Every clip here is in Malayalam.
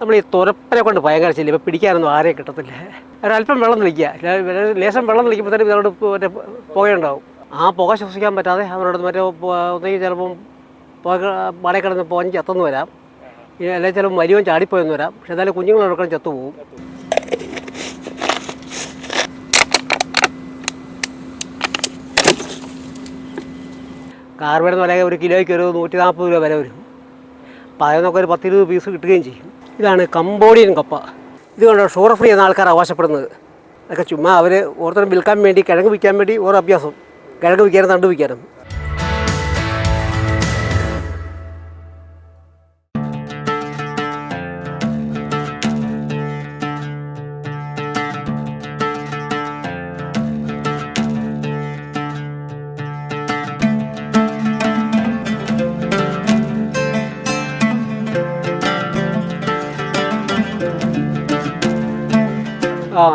നമ്മൾ ഈ തുരപ്പനെ കൊണ്ട് ഭയങ്കര ശല്യം. ഇപ്പോൾ പിടിക്കാനൊന്നും ആരെയും കിട്ടത്തില്ല. ഒരല്പം വെള്ളം തെളിക്കുക, ലേശം വെള്ളം തെളിക്കുമ്പോൾ തന്നെ ഇതോട് മറ്റേ പുകയുണ്ടാവും. ആ പുക ശ്വസിക്കാൻ പറ്റാതെ അവരോട് മറ്റേ ഒന്നെങ്കിൽ ചിലപ്പം പുക മടയിൽ കിടന്ന് പോഞ്ഞ് ചത്തെന്ന് വരാം, അല്ലെങ്കിൽ ചിലപ്പോൾ മരിവൻ ചാടിപ്പോയെന്ന് വരാം. പക്ഷെ എന്നാലും കുഞ്ഞുങ്ങളെടുക്കാൻ ചത്തുപോകും. കാർബൈഡ് എന്ന് പറയാൻ ഒരു കിലോയ്ക്ക് ഒരു 140 രൂപ വില വരും. അപ്പോൾ അതിൽ നിന്നൊക്കെ ഒരു 10-20 പീസ് കിട്ടുകയും ചെയ്യും. ഇതാണ് കംബോഡിയൻ കപ്പ. ഇത് കൊണ്ട് ഷുഗർ ഫ്രീ എന്ന ആൾക്കാർ അവകാശപ്പെടുന്നത്. അതൊക്കെ ചുമ്മാ അവർ ഓരോരുത്തരും വിൽക്കാൻ വേണ്ടി, കിഴങ്ങ് വിൽക്കാൻ വേണ്ടി ഓരോ അഭ്യാസം. കിഴങ്ങ് വിൽക്കാനും തണ്ട് വിൽക്കാനും.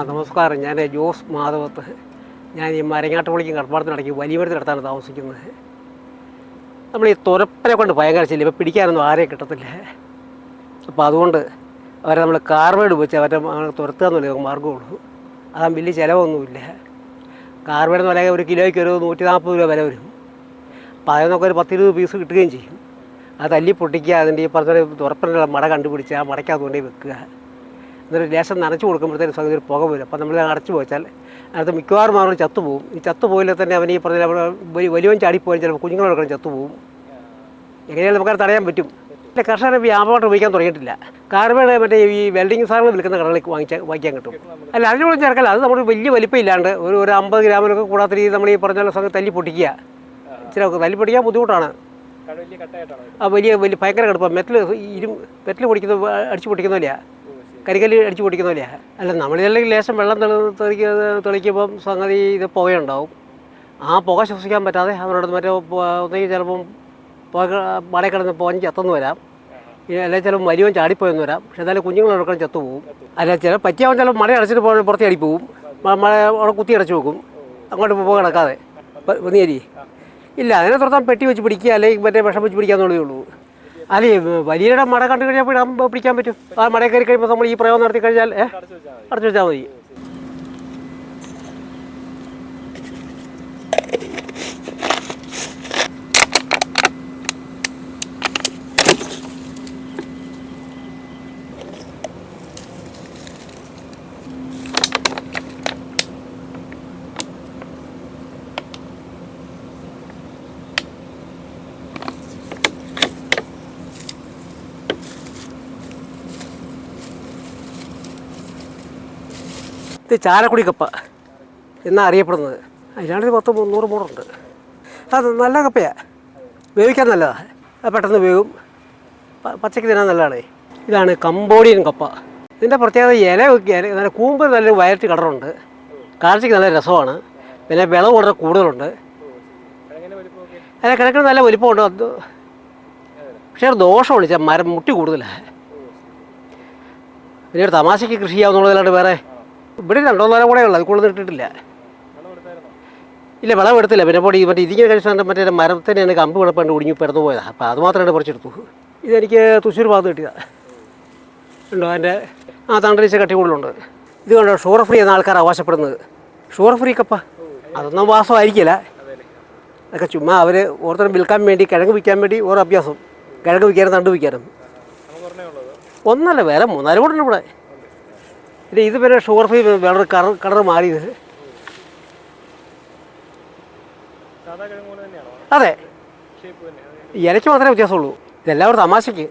നമസ്കാരം. ഞാൻ ജോസ് മാധവത്ത്. ഞാൻ ഈ മരങ്ങാട്ടുപള്ളിക്കും കടപ്പാടത്തിനിടയ്ക്ക് വലിയ മരത്തിനടുത്താണ് താമസിക്കുന്നത്. നമ്മൾ ഈ തുരപ്പനെ കൊണ്ട് ഭയങ്കര ശല്യം. ഇപ്പോൾ പിടിക്കാനൊന്നും ആരെയും കിട്ടത്തില്ല. അപ്പോൾ അതുകൊണ്ട് അവരെ നമ്മൾ കാർബൈഡ് വെച്ച് അവരെ തുരത്തുക എന്നല്ലേ മാർഗ്ഗമുള്ളൂ. അതാകും വലിയ ചിലവൊന്നുമില്ല. കാർബൈഡ് എന്ന് പറയാൻ ഒരു കിലോയ്ക്ക് ഒരു 140 രൂപ വില വരും. അപ്പോൾ അതിൽ നിന്നൊക്കെ ഒരു 10-20 പീസ് കിട്ടുകയും ചെയ്യും. അത് തല്ലി പൊട്ടിക്കുക, അതിൻ്റെ ഈ പറഞ്ഞ തുരപ്പനുള്ള മട കണ്ടുപിടിച്ച് ആ മടയ്ക്കകത്ത് കൊണ്ടേ വെക്കുക. എന്നിട്ട് ലേശം നനച്ച് കൊടുക്കുമ്പോഴത്തേനും സംഗതി ഒരു പുക വരും. അപ്പം നമ്മൾ അടച്ചു പോയാൽ അതിനകത്ത് മിക്കവാറും അവർ ചത്തുപോകും. ഈ ചത്തുപോയില്ല തന്നെ അവൻ ഈ പറഞ്ഞ വലിയവൻ ചാടിപ്പോയാൽ ചിലപ്പോൾ കുഞ്ഞുങ്ങളെടുക്കാൻ ചത്തുപോകും. എങ്ങനെയാലും നമുക്കത് തടയാൻ പറ്റും. പിന്നെ കർഷകരെ വ്യാപകമായിട്ട് ഉപയോഗിക്കാൻ തുടങ്ങിയിട്ടില്ല. കാർബൈഡ് മറ്റേ ഈ വെൽഡിങ് സാധനങ്ങൾ വിൽക്കുന്ന കടകളിൽ വാങ്ങിക്കാൻ കിട്ടും. അല്ല, അതിനോട് ചേർക്കല്ല. അത് നമ്മൾ വലിയ വലിപ്പം ഇല്ലാണ്ട് ഒരു 50 ഗ്രാമിനൊക്കെ കൂടാത്ത രീതിയിൽ നമ്മൾ ഈ പറഞ്ഞ സംഗതി തല്ലി പൊട്ടിക്കുക. ചില തല്ലി പൊട്ടിക്കാൻ ബുദ്ധിമുട്ടാണ്. വലിയ ഭയങ്കര കടുപ്പം. മെറ്റൽ അടിച്ച് പൊട്ടിക്കുന്നതല്ല, കരികല്ല് അടിച്ച് പൊട്ടിക്കുന്നതല്ല. അല്ല, നമ്മളിതല്ലെങ്കിൽ ലേശം വെള്ളം തെളിക്കുമ്പം സംഗതി ഇത് പുകയുണ്ടാവും. ആ പുക ശ്വസിക്കാൻ പറ്റാതെ അവരോട് മറ്റേ ഒന്നെങ്കിൽ ചിലപ്പം പുക മടയിൽ കിടന്ന് പോഞ്ഞ് ചത്തെന്ന് വരാം, അല്ലെങ്കിൽ ചിലപ്പോൾ മരിവൻ ചാടിപ്പോയെന്ന് വരാം. പക്ഷെ എന്നാലും കുഞ്ഞുങ്ങളെടുക്കാൻ ചത്തുപോകും. അല്ല, ചില പറ്റിയാവും ചിലപ്പോൾ മട അടച്ചിട്ട് പുറത്ത് ചാടിപ്പോവും. മഴ അവിടെ കുത്തി അടച്ച് വെക്കും, അങ്ങോട്ട് പുക കിടക്കാതെ നീരി ഇല്ല. അതിനെ തുറത്താൻ പെട്ടി വെച്ച് പിടിക്കുക, അല്ലെങ്കിൽ മറ്റേ വിഷം വെച്ച് പിടിക്കാന്നുള്ളതേ ഉള്ളൂ. അല്ലേ, വലിയുടെ മട കണ്ടു കഴിഞ്ഞാൽ പിടിക്കാൻ പറ്റും. ആ മടയിൽ കയറി കഴിയുമ്പോൾ നമ്മൾ ഈ പ്രയോഗം നടത്തി കഴിഞ്ഞാൽ അടച്ചു വെച്ചാൽ മതി. ഇത് ചാലക്കുടി കപ്പ എന്നാണ് അറിയപ്പെടുന്നത്. അതിനാണ് 10-300 മൂടുണ്ട്. അത് നല്ല കപ്പയാണ്, വേവിക്കാൻ നല്ലതാണ്. അത് പെട്ടെന്ന് വേവും, പച്ചയ്ക്ക് തിന്നാൻ നല്ലതാണ്. ഇതാണ് കംബോഡിയൻ കപ്പ. ഇതിൻ്റെ പ്രത്യേകത നല്ല കൂമ്പ്, നല്ല വയലറ്റ് കളറുണ്ട്, കാഴ്ചയ്ക്ക് നല്ല രസമാണ്. പിന്നെ വിളവ് വളരെ കൂടുതലുണ്ട്. അതിന് കിഴക്കിന് നല്ല വലിപ്പമുണ്ട്. അത് പക്ഷേ ഒരു ദോഷമാണ്, മരം മുട്ടി കൂടുതലാണ്. പിന്നെ ഒരു തമാശയ്ക്ക് കൃഷി ചെയ്യാവുന്നതല്ലാണ്ട് വേറെ ഇവിടെ 2-4 കൂടെ ഉള്ളു. അത് കൂടുതൽ ഇട്ടിട്ടില്ല. ഇല്ല, വിളവെടുത്തില്ല. പിന്നെ മറ്റേ ഇതിങ്ങനെ കഴിച്ചാൽ മറ്റേ മരത്തിന് കമ്പ് കിടപ്പുണ്ട്, ഒടിഞ്ഞു പിറന്നു പോയതാണ്. അപ്പോൾ അത് മാത്രമേ പറിച്ചെടുത്തു. ഇതെനിക്ക് തൃശ്ശൂർ ഭാഗത്ത് കിട്ടിയതാണ്. ഉണ്ടോ അതിൻ്റെ തണ്ടരീച്ച കട്ടി കൂടുതലുണ്ട്. ഇത് കണ്ടോ ഷുഗർ ഫ്രീ എന്ന ആൾക്കാർ അവകാശപ്പെടുന്നത്. ഷുഗർ ഫ്രീ കപ്പ അതൊന്നും വാസമായിരിക്കില്ല. അതൊക്കെ ചുമ്മാ അവർ ഓരോരുത്തരും വിൽക്കാൻ വേണ്ടി, കിഴങ്ങ് വിൽക്കാൻ വേണ്ടി ഓരോ അഭ്യാസം. കിഴങ്ങ് വിൽക്കാനും തണ്ട് വിൽക്കാനും. ഒന്നല്ല, വേറെ 3-4 കൂടെ ഉണ്ട് ഇവിടെ. പിന്നെ ഇത് പിന്നെ ഷുഗർ ഫ്രീ വേറെ കളർ മാറിയത്. അതെ, ഇലയ്ക്ക് മാത്രമേ വ്യത്യാസമുള്ളൂ. ഇതെല്ലാവരും തമാശയ്ക്ക്